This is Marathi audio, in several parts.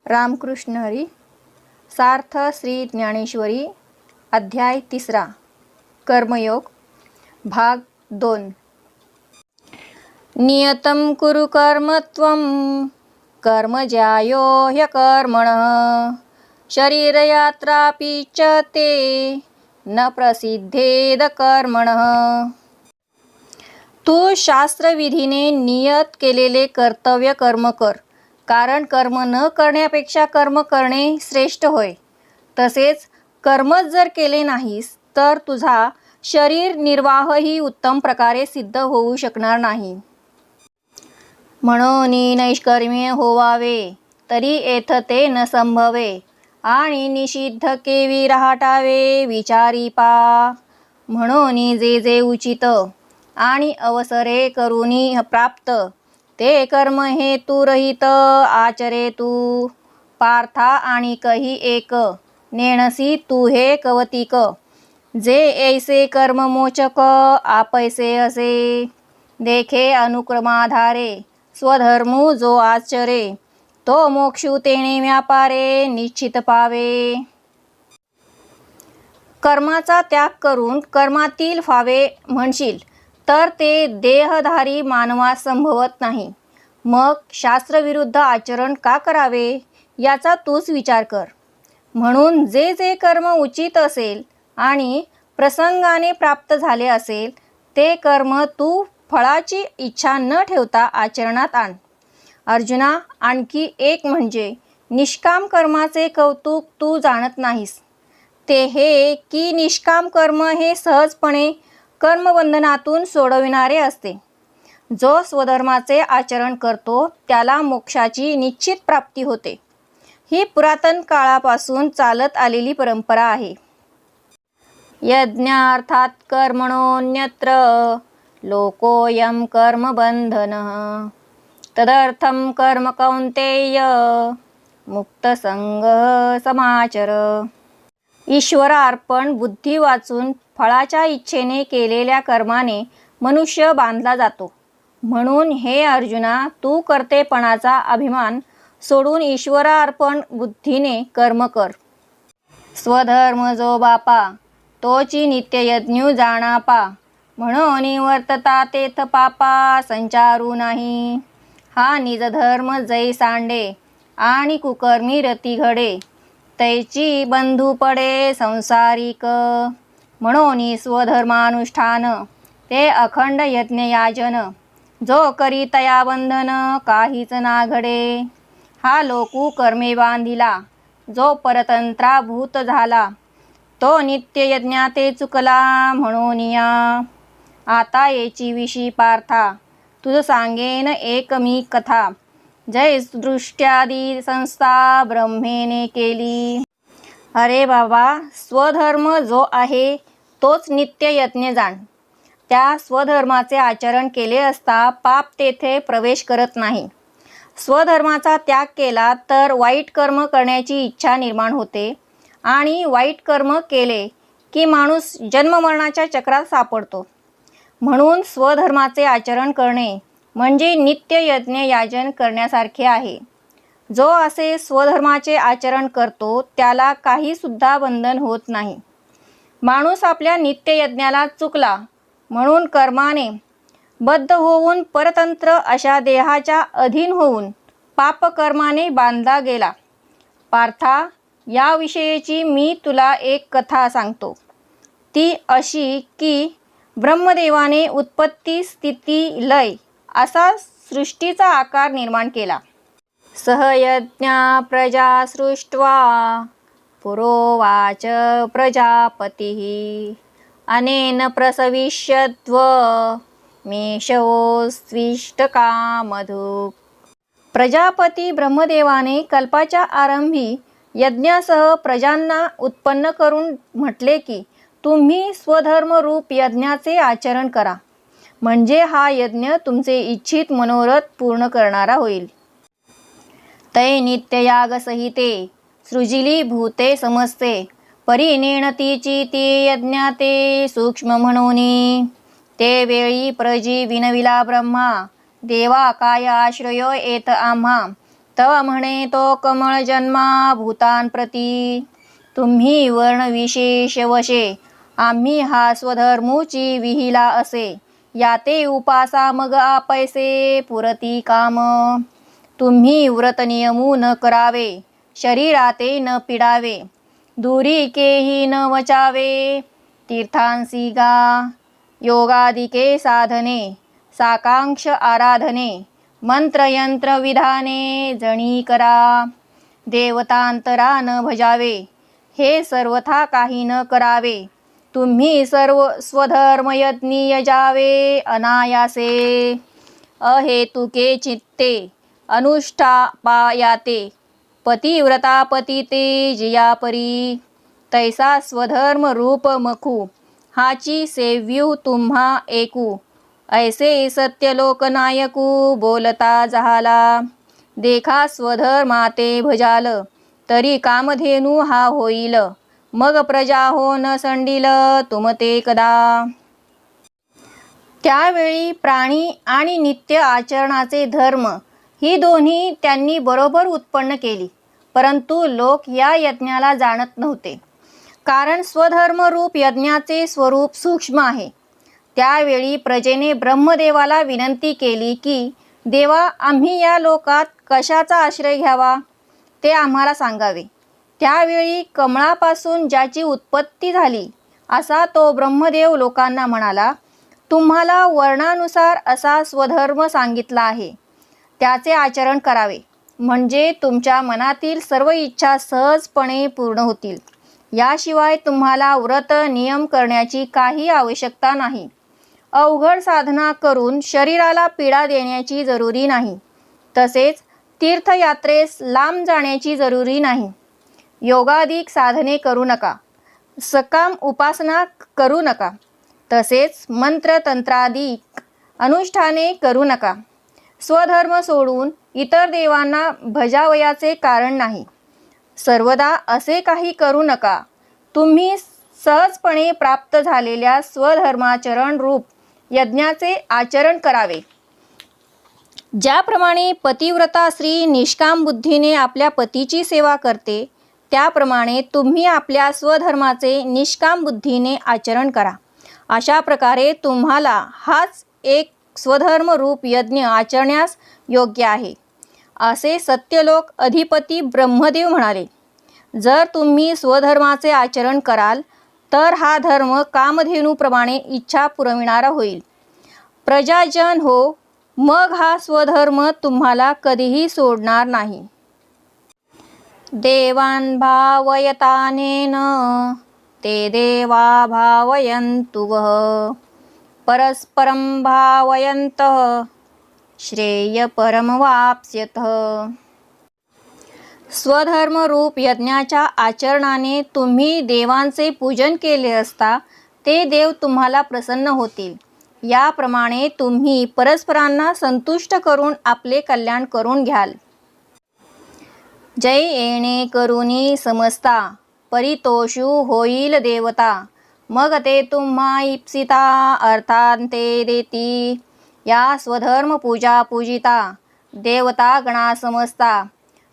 रामकृष्ण हरी. सार्थ श्री ज्ञानेश्वरी. अध्याय 3. कर्मयोग. भाग 2. नियतं कुरु कर्मत्वं कर्मज्यायो ह्यकर्मणः शरीरयात्रापि च ते न प्रसिद्धेद कर्मणः. तू शास्त्रविधीने नियत केलेले कर्तव्य कर्म कर, कारण कर्म न करण्यापेक्षा कर्म करणे श्रेष्ठ होय. तसेच कर्मच जर केले नाहीस तर तुझा शरीर निर्वाहही उत्तम प्रकारे सिद्ध होऊ शकणार नाही. म्हणून नैष्कर्म्य होवावे तरी येथ ते न संभवे, आणि निषिद्ध केवी राहटावे विचारी पा. म्हणून जे जे उचित आणि अवसरे करुनी प्राप्त ते कर्म हे तू रहित आचरे तू. पार्था आणि कही एक नेणसी तू हे कवतिक, जे ऐसे कर्म मोचक आपैसे असे. देखे अनुक्रमाधारे स्वधर्मू जो आचरे, तो मोक्षू तेणे व्यापारे निश्चित पावे. कर्माचा त्याग करून कर्मातील व्हावे म्हणशील तर ते देहधारी मानवास संभवत नाही. मग शास्त्रविरुद्ध आचरण का करावे याचा तूच विचार कर. म्हणून जे जे कर्म उचित असेल आणि प्रसंगाने प्राप्त झाले असेल ते कर्म तू फळाची इच्छा न ठेवता आचरणात आण. अर्जुना, आणखी एक म्हणजे निष्काम कर्माचे कौतुक तू जाणत नाहीस. ते हे की निष्काम कर्म हे सहजपणे कर्मबंधनातून सोडविणारे असते. जो स्वधर्माचे आचरण करतो त्याला मोक्षाची निश्चित प्राप्ती होते. ही पुरातन काळापासून चालत आलेली परंपरा आहे. यज्ञार्थात कर्मणोऽन्यत्र लोकोऽयं कर्मबंधनः तदर्थं कर्म कौन्तेय मुक्तसंगः समाचर. ईश्वरार्पण बुद्धी वाचून फळाच्या इच्छेने केलेल्या कर्माने मनुष्य बांधला जातो. म्हणून हे अर्जुना, तू कर्तेपणाचा अभिमान सोडून ईश्वरार्पण बुद्धीने कर्म कर. स्वधर्म जो बापा तोची नित्ययज्ञू जाणापा. म्हणून वर्तता तेथ पापा संचारू नाही. हा निजधर्म जै सांडे आणि कुकर्मी रती घडे, तैची बंधू पडे संसारिक. म्हणून स्वधर्मानुष्ठान ते अखंड यज्ञयाजन, जो करी तया बंधन काहीच ना घडे. हा लोकू कर्मे बांधिला जो परतंत्राभूत झाला, तो नित्ययज्ञाते चुकला. म्हणून या आता येची विशी पार्था तुझ सांगेन एक मी कथा, जय दृष्ट्यादी संस्था ब्रह्मेने केली. अरे बाबा, स्वधर्म जो आहे तोच नित्ययज्ञ जाण. त्या स्वधर्माचे आचरण केले असता पाप तेथे प्रवेश करत नाही. स्वधर्माचा त्याग केला तर वाईट कर्म करण्याची इच्छा निर्माण होते, आणि वाईट कर्म केले की माणूस जन्ममरणाच्या चक्रात सापडतो. म्हणून स्वधर्माचे आचरण करणे म्हणजे नित्ययज्ञ याजन करण्यासारखे आहे. जो असे स्वधर्माचे आचरण करतो त्याला काही सुद्धा बंधन होत नाही. माणूस आपल्या नित्ययज्ञाला चुकला म्हणून कर्माने बद्ध होऊन परतंत्र अशा देहाच्या अधीन होऊन पापकर्माने बांधला गेला. पार्था, याविषयीची मी तुला एक कथा सांगतो. ती अशी की ब्रह्मदेवाने उत्पत्ती स्थिती लय असा सृष्टीचा आकार निर्माण केला. सहयज्ञा प्रजा सृष्ट्वा पुरोवाच प्रजापतिः अनेन प्रसविष्यध्व मेषवोस्त्विष्टकामधुक्. प्रजापती ब्रह्मदेवाने कल्पाच्या आरंभी यज्ञासह प्रजांना उत्पन्न करून म्हटले की तुम्ही स्वधर्मरूप यज्ञाचे आचरण करा, म्हणजे हा यज्ञ तुमचे इच्छित मनोरथ पूर्ण करणारा होईल. तै नित्ययागसहिते सृजिली भूते समस्ते, परिनेणतीची ती यज्ञाते सूक्ष्म म्हणूनी. ते वेळी प्रजी विनविला ब्रह्मा, देवा काय आश्रय येत आम्हा, तव म्हणे तो कमळ जन्मा भूतान प्रती. तुम्ही वर्णविशेष वशे आम्ही हा स्वधर्मूची विहिला असे. याते उपासा मग आपैसे पुरती काम. तुम्ही व्रत नियमू न करावे शरीराते न पिडावे. दुरी केही न वचावे तीर्थांसी गा. योगादिके साधने साकांक्ष आराधने मंत्रयंत्र विधाने जणी करा. देवतांतरा न भजावे हे सर्वथा काही न करावे. तुम्ही सर्व स्वधर्मयज्ञी यजावे अनायासे. अहेतुके चित्ते अनुष्ठापायाते पतिव्रता पतिते जियापरी. तैसा स्वधर्म रूप मखू हाची सेव्यू तुम्हा एकू. ऐसे सत्यलोकनायकू बोलता जहाला. देखा स्वधर्माते भजाल तरी कामधेनू हा होईल. मग प्रजा हो न संडील तुमते कदा. त्यावेळी प्राणी आणि नित्य आचरणाचे धर्म ही दोन्ही त्यांनी बरोबर उत्पन्न केली. परंतु लोक या यज्ञाला जाणत नव्हते, कारण स्वधर्मरूप यज्ञाचे स्वरूप सूक्ष्म आहे. त्यावेळी प्रजेने ब्रह्मदेवाला विनंती केली की देवा, आम्ही या लोकात कशाचा आश्रय घ्यावा ते आम्हाला सांगावे. त्यावेळी कमळापासून ज्याची उत्पत्ती झाली असा तो ब्रह्मदेव लोकांना म्हणाला, तुम्हाला वर्णानुसार असा स्वधर्म सांगितला आहे, त्याचे आचरण करावे, म्हणजे तुमच्या मनातील सर्व इच्छा सहजपणे पूर्ण होतील. याशिवाय तुम्हाला व्रत नियम करण्याची काही आवश्यकता नाही. अवघड साधना करून शरीराला पीडा देण्याची जरुरी नाही. तसेच तीर्थयात्रेस लांब जाण्याची जरुरी नाही. योगाधिक साधने करू नका. सकाम उपासना करू नका. तसेच मंत्रतंत्राधिक अनुष्ठाने करू नका. स्वधर्म सोडून इतर देवांना भजावयाचे कारण नाही. सर्वदा असे काही करू नका. तुम्ही सहजपणे प्राप्त झालेल्या स्वधर्माचरण रूप यज्ञाचे आचरण करावे. ज्याप्रमाणे पतिव्रता स्त्री निष्काम बुद्धीने आपल्या पतीची सेवा करते, त्याप्रमाणे तुम्ही आपल्या स्वधर्माचे निष्काम बुद्धीने आचरण करा. अशा प्रकारे तुम्हाला हाच एक स्वधर्म रूप यज्ञ आचरण्यास योग्य आहे, असे सत्यलोक अधिपती ब्रह्मदेव म्हणाले. जर तुम्ही स्वधर्माचे आचरण कराल तर हा धर्म कामधेनूप्रमाणे इच्छा पुरविणारा होईल. प्रजाजन हो, मग हा स्वधर्म तुम्हाला कधीही सोडणार नाही. देवान भावयतानेन ते देवा भावयन्तु वः. परस्परं भावयन्तः श्रेय परमवाप्स्यतः. स्वधर्म रूप यज्ञाच्या आचरणाने तुम्ही देवांचे पूजन केले असता ते देव तुम्हाला प्रसन्न होतील. याप्रमाणे तुम्ही परस्परांना संतुष्ट करून आपले कल्याण करून घ्याल. जय येणे करुणी समजता परितोषू होईल देवता. मग ते तुम्हा इप्सिता अर्थांते देती. या स्वधर्म पूजा पूजिता देवता गणा समजता.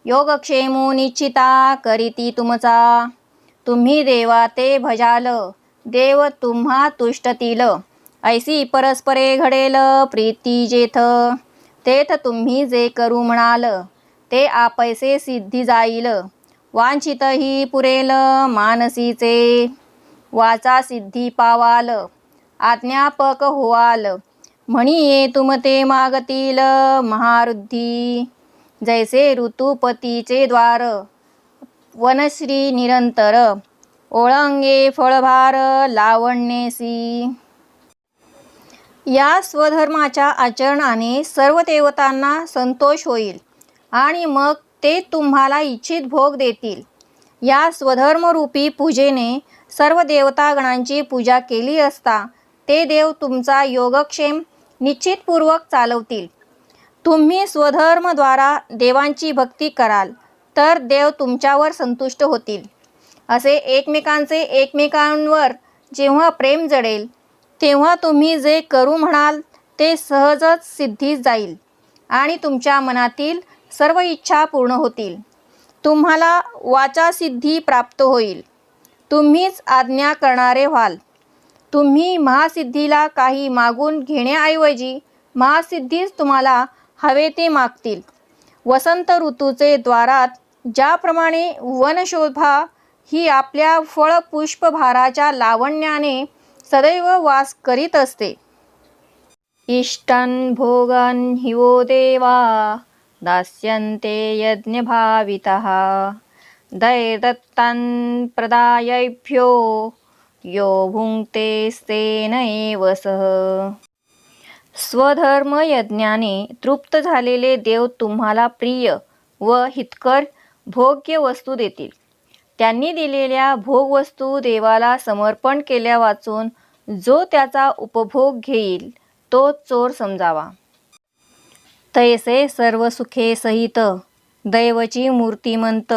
योगक्षेमो निश्चिता करीती तुमचा. तुम्ही देवा ते भजाल देव तुम्हा तुष्टतील. ऐसी परस्परे घडेल प्रीती जेथ. तेथ तुम्ही जे करू म्हणाल ते आपैसे सिद्धी जाईल. वांछितही पुरेल मानसीचे. वाचा सिद्धी पावाल आज्ञापक होवाल. म्हणिये तुमते मागतील महारुद्धी. जैसे ऋतुपतीचे द्वार वनश्री निरंतर. ओळंगे फळभार लावण्येसी. या स्वधर्माच्या आचरणाने सर्व देवतांना संतोष होईल आणि मग ते तुम्हाला इच्छित भोग देतील. या स्वधर्मरूपी पूजेने सर्व देवतागणांची पूजा केली असता ते देव तुमचा योगक्षेम निश्चितपूर्वक चालवतील. तुम्ही स्वधर्मद्वारा देवांची भक्ती कराल तर देव तुमच्यावर संतुष्ट होतील. असे एकमेकांचे एकमेकांवर जेव्हा प्रेम जडेल तेव्हा तुम्ही जे करू म्हणाल ते सहजच सिद्धीस जाईल आणि तुमच्या मनातील सर्व इच्छा पूर्ण होतील. तुम्हाला वाचासिद्धी प्राप्त होईल. तुम्हीच आज्ञा करणारे व्हाल. तुम्ही महासिद्धीला काही मागून घेण्याऐवजी महासिद्धीच तुम्हाला हवे ते मागतील. वसंत ऋतूचे द्वारात ज्याप्रमाणे वनशोभा ही आपल्या फळपुष्पभाराच्या लावण्याने सदैव वास करीत असते. इष्टन् भोगन् हि वो देवा दास्यन्ते यज्ञभावितः दैर्दत्तान् प्रदायैभ्यो यो भुङ्क्तेस्तेन एव सः. स्वधर्म यज्ञाने तृप्त झालेले देव तुम्हाला प्रिय व हितकर भोग्य वस्तू देतील. त्यांनी दिलेल्या भोगवस्तू देवाला समर्पण केल्या वाचून जो त्याचा उपभोग घेईल तो चोर समजावा. तैसे सर्व सुखे सहित दैवची मूर्तिमंत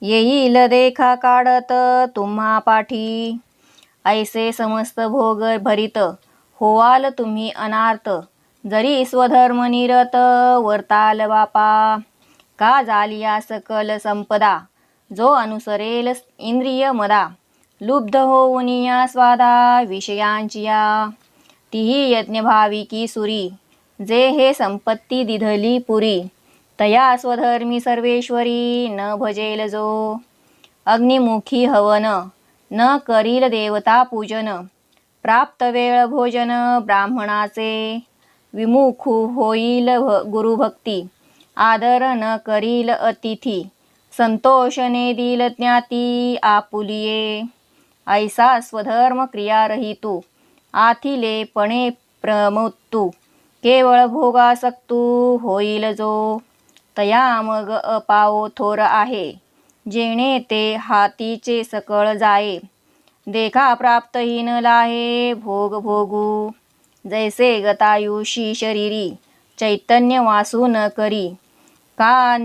येईल देखा काढत तुम्हा पाठी. ऐसे समस्त भोग भरित होवाल तुम्ही अनार्थ जरी स्वधर्म निरत वर्ताल बापा. का झालिया सकल संपदा जो अनुसरेल इंद्रिय मदा. लुब्ध होऊन या स्वादा विषयांचिया तीही यज्ञभाविकी सुरी. जे हे संपत्ती दिधली पुरी तया स्वधर्मी सर्वेश्वरी न भजेल जो. अग्निमुखी हवन न करील देवता पूजन. प्राप्त वेळ भोजन ब्राह्मणाचे विमुख होईल गुरुभक्ती. आदर न करील अतिथी संतोषने दिल ज्ञाती आपुलिये. ऐसा स्वधर्म क्रियारहितू आथिले पणे प्रमुत्तू. केवळ भोगासक्तू होईल जो. तया मग अपावो थोर आहे जेणे ते हातीचे सकळ जाये. देखा प्राप्तहीन लाहे भोग भोगू. जैसे गतायुषी शरीरी चैतन्य वासू न करी. का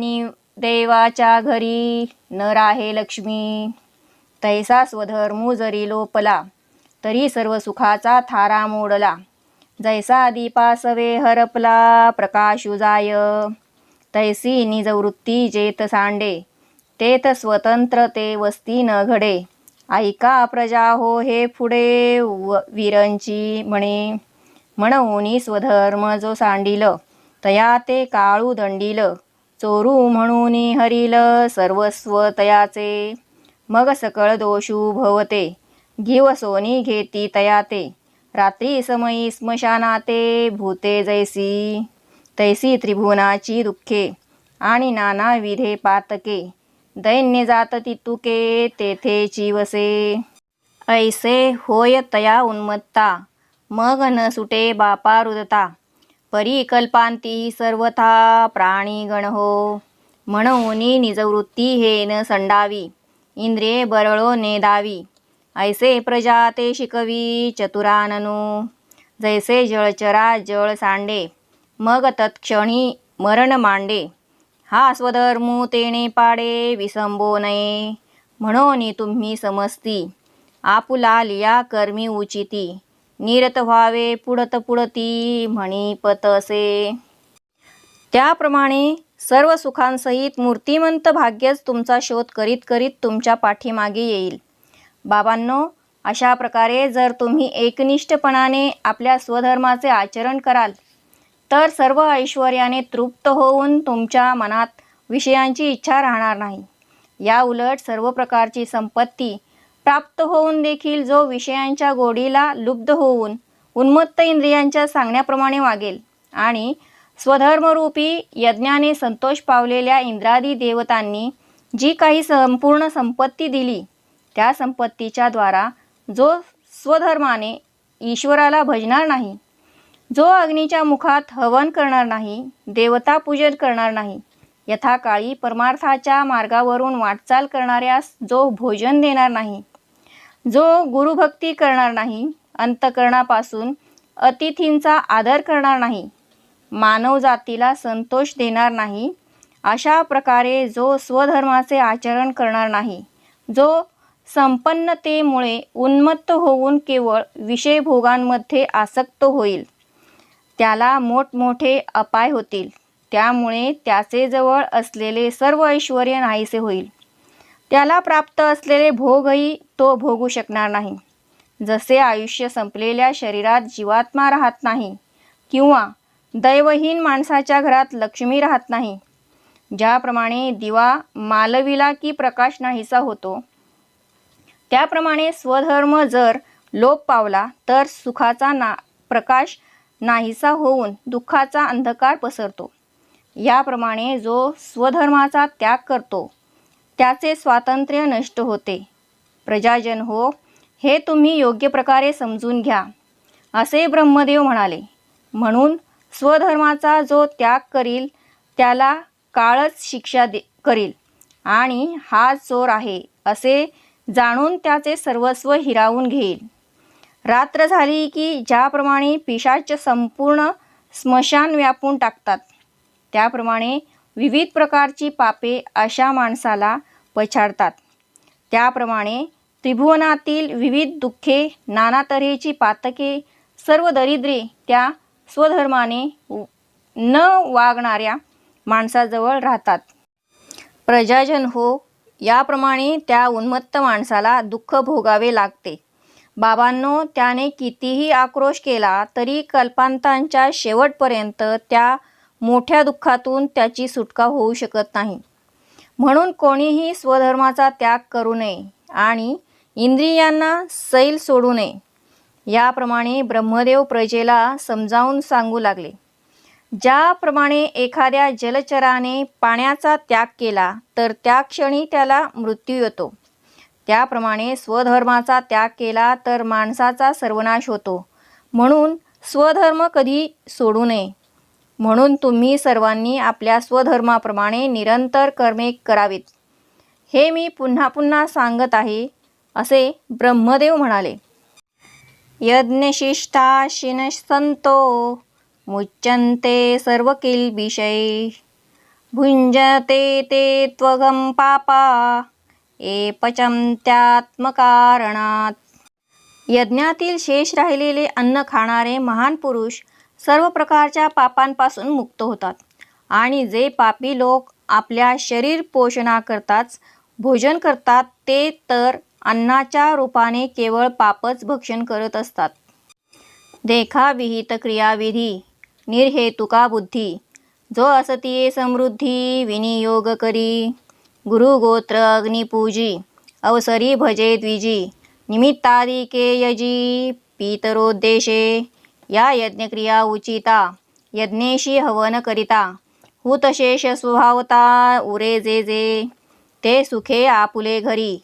देवाच्या घरी न राहे लक्ष्मी. तैसा स्वधर्मू जरी लोपला तरी सर्व सुखाचा थारा मोडला. जैसा दीपासवे हरपला प्रकाशू जाय. तैसी निजवृत्ती जेत सांडे तेथ स्वतंत्र ते वस्ती न घडे. ऐका प्रजा हो हे पुढे वीरांची म्हणे. म्हणून स्वधर्म जो सांडिल तया ते काळू दंडिल. चोरू म्हणून हरिल सर्वस्व तयाचे. मग सकळ दोषू भवते घीव सोनी घेती तयाते. रात्री समयी स्मशानाते भूते जैसी. तैसी त्रिभुवनाची दुःखे आणि नाना विधे पातके. दैन्य जात तितुके तेथेची वसे. ऐसे होय तया उन्मत्ता मग न सुटे बापा रुदता. परिकल्पांती सर्वथा प्राणीगण हो. म्हणून निजवृत्ती हे न संडावी इंद्रिये बरळो नेदावी. ऐसे प्रजा ते शिकवी चतुराननु. जैसे जळचरा जळ सांडे मग तत्क्षणी मरण मांडे. हा स्वधर्मू तेणे पाडे विसंबो नये. म्हणून तुम्ही समजती आपुला लिया कर्मी उचिती. निरत व्हावे पुढत पुढती म्हणी पतसे. त्याप्रमाणे सर्व सुखांसहित मूर्तिमंत भाग्यच तुमचा शोध करीत करीत तुमच्या पाठीमागे येईल. बाबांनो, अशा प्रकारे जर तुम्ही एकनिष्ठपणाने आपल्या स्वधर्माचे आचरण कराल तर सर्व ऐश्वर्याने तृप्त होऊन तुमच्या मनात विषयांची इच्छा राहणार नाही. या उलट सर्व प्रकारची संपत्ती प्राप्त होऊन देखील जो विषयांच्या गोडीला लुब्ध होऊन उन्मत्त इंद्रियांच्या सांगण्याप्रमाणे वागेल आणि स्वधर्मरूपी यज्ञाने संतोष पावलेल्या इंद्रादी देवतांनी जी काही संपूर्ण संपत्ती दिली त्या संपत्तीच्या द्वारा जो स्वधर्माने ईश्वराला भजणार नाही, जो अग्नीच्या मुखात हवन करणार नाही, देवता पूजन करणार नाही, यथाकाळी परमार्थाच्या मार्गावरून वाटचाल करणाऱ्यास जो भोजन देणार नाही, जो गुरुभक्ती करणार नाही, अंतःकरणापासून अतिथींचा आदर करणार नाही, मानव जातीला संतोष देणार नाही, अशा प्रकारे जो स्वधर्माचे आचरण करणार नाही, जो संपन्नतेमुळे उन्मत्त होऊन केवळ विषयभोगांमध्ये आसक्त होईल, त्याला मोठमोठे अपाय होतील. त्यामुळे त्याचे जवळ असलेले सर्व ऐश्वर नाहीसे होईल. त्याला प्राप्त असलेले भोगही तो भोगू शकणार नाही. जसे आयुष्य संपलेल्या शरीरात जीवात्मा राहत नाही किंवा दैवहीन माणसाच्या घरात लक्ष्मी राहत नाही, ज्याप्रमाणे दिवा मालविला की प्रकाश नाहीसा होतो, त्याप्रमाणे स्वधर्म जर लोप पावला तर सुखाचा प्रकाश नाहीसा होऊन दुःखाचा अंधकार पसरतो. याप्रमाणे जो स्वधर्माचा त्याग करतो त्याचे स्वातंत्र्य नष्ट होते. प्रजाजन हो, हे तुम्ही योग्य प्रकारे समजून घ्या, असे ब्रह्मदेव म्हणाले. म्हणून स्वधर्माचा जो त्याग करील त्याला काळच शिक्षा करील आणि हा चोर आहे असे जाणून त्याचे सर्वस्व हिरावून घेईल. रात्र झाली की ज्याप्रमाणे पिशाच संपूर्ण स्मशान व्यापून टाकतात, त्याप्रमाणे विविध प्रकारची पापे अशा माणसाला पछाडतात. त्याप्रमाणे त्रिभुवनातील विविध दुःखे, नाना तऱ्हेची पातके, सर्व दरिद्रे त्या स्वधर्माने न वागणाऱ्या माणसाजवळ राहतात. प्रजाजन हो, याप्रमाणे त्या उन्मत्त माणसाला दुःख भोगावे लागते. बाबांनो, त्याने कितीही आक्रोश केला तरी कल्पांतांच्या शेवटपर्यंत त्या मोठ्या दुःखातून त्याची सुटका होऊ शकत नाही. म्हणून कोणीही स्वधर्माचा त्याग करू नये आणि इंद्रियांना सैल सोडू नये. याप्रमाणे ब्रह्मदेव प्रजेला समजावून सांगू लागले. ज्याप्रमाणे एखाद्या जलचराने पाण्याचा त्याग केला तर त्या क्षणी त्याला मृत्यू येतो, त्याप्रमाणे स्वधर्माचा त्याग केला तर माणसाचा सर्वनाश होतो. म्हणून स्वधर्म कधी सोडू नये. म्हणून तुम्ही सर्वांनी आपल्या स्वधर्माप्रमाणे निरंतर कर्मे करावीत. हे मी पुन्हा पुन्हा सांगत आहे, असे ब्रह्मदेव म्हणाले. यज्ञशिष्टाशिन संतो मुच्यन्ते सर्व किल्बिषै भुञ्जते ते त्वगं पापा ये पचन्त्यात्मकारणात्. यज्ञातील शेष राहिलेले अन्न खाणारे महान पुरुष सर्व प्रकारच्या पापांपासून मुक्त होतात आणि जे पापी लोक आपल्या शरीर पोषणाकरताच भोजन करतात ते तर अन्नाच्या रूपाने केवळ पापच भक्षण करत असतात. देखाविहित क्रियाविधी निर्हेतुका बुद्धी जो असतीये समृद्धी विनियोग करी गुरुगोत्र अग्निपूजी अवसरी भजे द्विजी निमित्तादिके यजी पितरोद्देशे या यज्ञक्रिया उचिता यज्ञेशी हवन करिता हुतशेष स्वभावता उरे जे जे ते सुखे आपुले घरी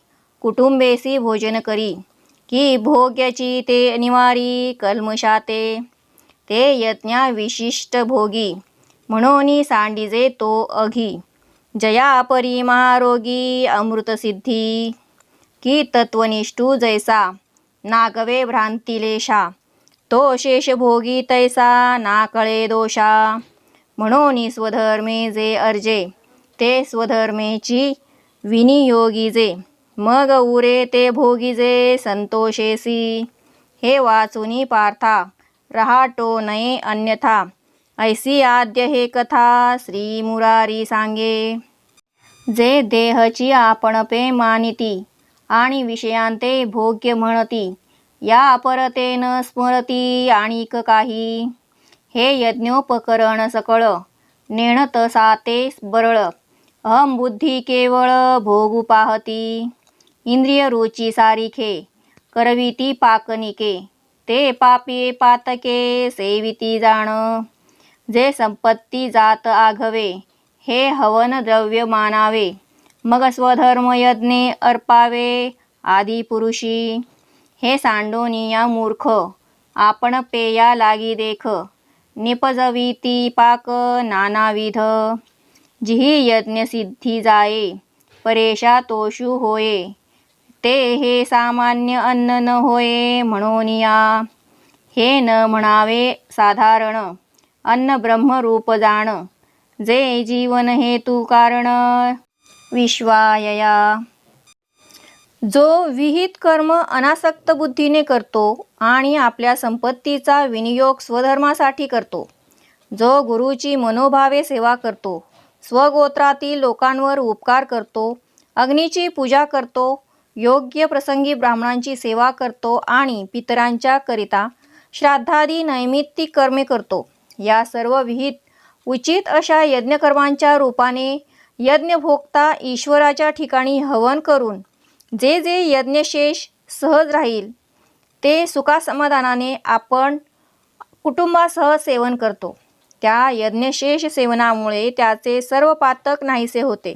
कुटुंबेसी भोजन करी की भोग्याची ते निवारी कल्मशाते ते यज्ञा विशिष्ट भोगी म्हणून सांडिजे तो अघी जया परी महारोगी अमृतसिद्धी की तत्वनिष्ठू जैसा नागवे भ्रांतिलेशा तो शेषभोगी तैसा ना कळे दोषा म्हणून स्वधर्मे जे अर्जे ते स्वधर्मेची विनियोगीजे मग उरे ते भोगीजे संतोषेसी. हे वाचुनी पार्था रहाटो नये अन्यथा ऐसी आद्य हे कथा श्री मुरारी सांगे. जे देहची आपणपे मानिती आणि विषयांते भोग्य म्हणती या अपरते न स्मरती आणिक काही. हे यज्ञोपकरण सकळ नेण तसाते बरळ अहम बुद्धी केवळ भोगू पाहती. इंद्रिय रुची सारिखे करविती पाकनिके ते पापी पातके सेविती जाण. जे संपत्ती जात आघवे हे हवन द्रव्य मानावे मग स्वधर्म यज्ञे अर्पावे आदी पुरुषी. हे सांडोनिया मूर्ख आपण पेया लागी देख निपजविती पाक नानाविध. जिही यज्ञ सिद्धी जाये परेशा तोषू होये ते हे सामान्य अन्न न होये म्हणून या. हे न म्हणावे साधारण अन्न ब्रह्मरूप जाण जे जीवन हेतू कारण विश्वायया. जो विहित कर्म अनासक्त बुद्धीने करतो आणि आपल्या संपत्तीचा विनियोग स्वधर्मासाठी करतो जो गुरुची मनोभावे सेवा करतो, स्वगोत्रातील लोकांवर उपकार करतो, अग्नीची पूजा करतो, योग्य प्रसंगी ब्राह्मणांची सेवा करतो आणि पितरांच्या करिता श्राद्धादी नैमित्तिक कर्मे करतो, या सर्व विहित उचित अशा यज्ञकर्मांच्या रूपाने यज्ञभोक्ता ईश्वराच्या ठिकाणी हवन करून जे जे यज्ञशेष सहज राहील ते सुखासमाधानाने आपण कुटुंबासह सेवन करतो. त्या यज्ञशेष सेवनामुळे त्याचे सर्व पातक नाहीसे होते.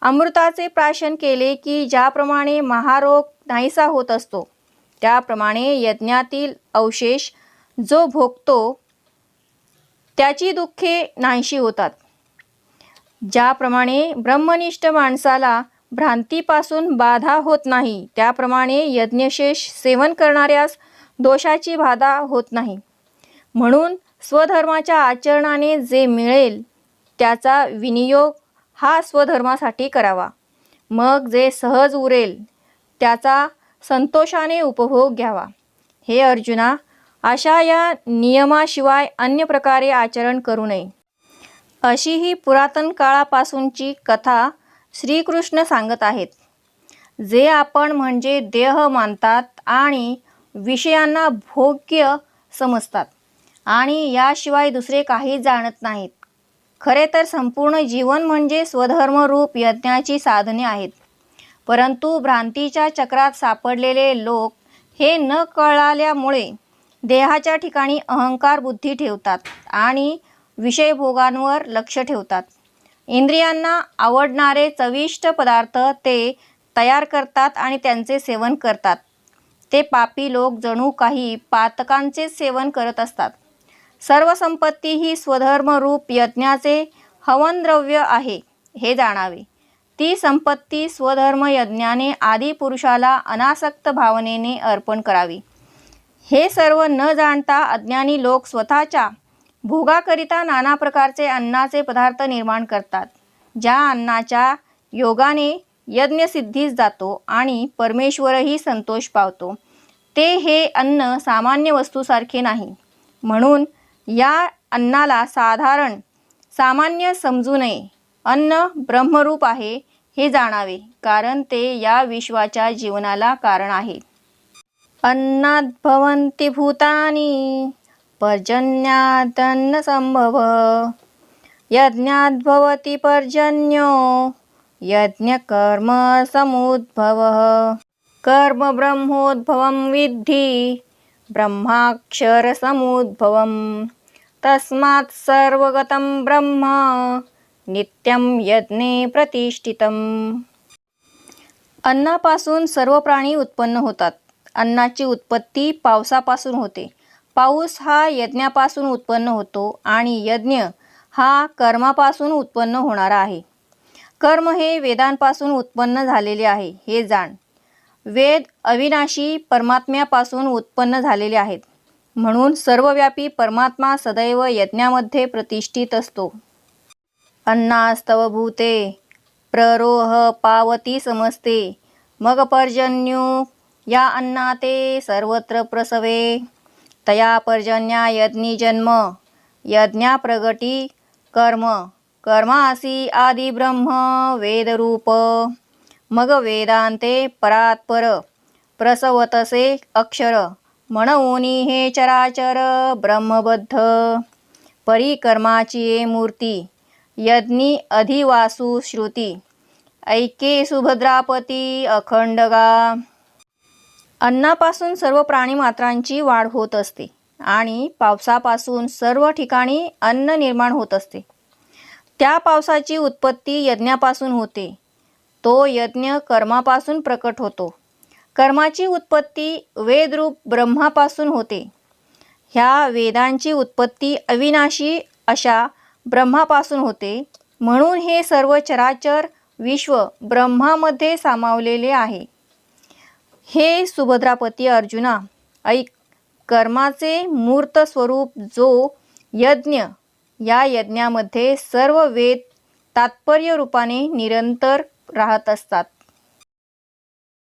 अमृताचे प्राशन केले की ज्याप्रमाणे महारोग नाहीसा होत असतो, त्याप्रमाणे यज्ञातील अवशेष जो भोगतो त्याची दुःखे नाहीशी होतात. ज्याप्रमाणे ब्रह्मनिष्ठ माणसाला भ्रांतीपासून बाधा होत नाही, त्याप्रमाणे यज्ञशेष सेवन करणाऱ्यास दोषाची बाधा होत नाही. म्हणून स्वधर्माच्या आचरणाने जे मिळेल त्याचा विनियोग हा स्वधर्मासाठी करावा. मग जे सहज उरेल त्याचा संतोषाने उपभोग घ्यावा. हे अर्जुना, अशा या नियमाशिवाय अन्य प्रकारे आचरण करू नये. अशी ही पुरातन काळापासूनची कथा श्रीकृष्ण सांगत आहेत. जे आपण म्हणजे देह मानतात आणि विषयांना भोग्य समजतात आणि याशिवाय दुसरे काही जाणत नाहीत. खरे तर संपूर्ण जीवन म्हणजे स्वधर्मरूप यज्ञाची साधने आहेत. परंतु भ्रांतीच्या चक्रात सापडलेले लोक हे न कळाल्यामुळे देहाच्या ठिकाणी अहंकार बुद्धी ठेवतात आणि विषयभोगांवर लक्ष ठेवतात. इंद्रियांना आवडणारे चविष्ट पदार्थ ते तयार करतात आणि त्यांचे सेवन करतात. ते पापी लोक जणू काही पातकांचे सेवन करत असतात. सर्व संपत्ती ही स्वधर्मरूप यज्ञाचे हवनद्रव्य आहे हे जाणावे. ती संपत्ती स्वधर्म यज्ञाने आदी पुरुषाला अनासक्त भावनेने अर्पण करावी. हे सर्व न जाणता अज्ञानी लोक स्वतःच्या भोगाकरिता नाना प्रकारचे अन्नाचे पदार्थ निर्माण करतात. ज्या अन्नाच्या योगाने यज्ञसिद्धीस जातो आणि परमेश्वरही संतोष पावतो, ते हे अन्न सामान्य वस्तूसारखे नाही. म्हणून या अन्नाला सामान्य समजू नये. अन्न ब्रह्मरूप आहे हे जाणावे, कारण ते या विश्वाच्या जीवनाला कारण आहे. अन्नात् भवन्ति भूतानि पर्जन्यादन्न संभव यज्ञात् भवति पर्जन्यो यज्ञकर्म समुद्भवः कर्म ब्रह्मोद्भवं विद्धि ब्रह्माक्षर समुद्भवं तस्मात् सर्वगतं ब्रह्म नित्यं यज्ञे प्रतिष्ठितम्. अन्नापासून सर्व प्राणी उत्पन्न होतात. अन्नाची उत्पत्ती पावसापासून होते. पाऊस हा यज्ञापासून उत्पन्न होतो आणि यज्ञ हा कर्मापासून उत्पन्न होणारा आहे. कर्म हे वेदांपासून उत्पन्न झालेले आहे हे जाण. वेद अविनाशी परमात्म्यापासून उत्पन्न झालेले आहेत. म्हणून सर्वव्यापी परमात्मा सदैव यज्ञामध्ये प्रतिष्ठित असतो. अन्नास्तव भूते प्ररोह पावती समजते मग पर्जन्यो या अन्नाते सर्वत्र प्रसवे तया पर्जन्या यज्ञी जन्म यज्ञा प्रगटी कर्म कर्मासी आदि ब्रह्म वेदरूप मग वेदांते परात्पर प्रसवतसे अक्षर म्हणूनी हे चराचर ब्रह्मबद्ध परिकर्माची मूर्ती यज्ञी अधिवासू श्रुती ऐके सुभद्रापती अखंडगा. अन्नापासून सर्व प्राणीमात्रांची वाढ होत असते आणि पावसापासून सर्व ठिकाणी अन्न निर्माण होत असते. त्या पावसाची उत्पत्ती यज्ञापासून होते. तो यज्ञ कर्मापासून प्रकट होतो. कर्माची उत्पत्ती वेदरूप ब्रह्मापासून होते. ह्या वेदांची उत्पत्ती अविनाशी अशा ब्रह्मापासून होते. म्हणून हे सर्व चराचर विश्व ब्रह्मामध्ये सामावलेले आहे. हे सुभद्रापती अर्जुना, ऐक. कर्माचे मूर्त स्वरूप जो यज्ञ, या यज्ञामध्ये सर्व वेद तात्पर्य रूपाने निरंतर राहत असतात.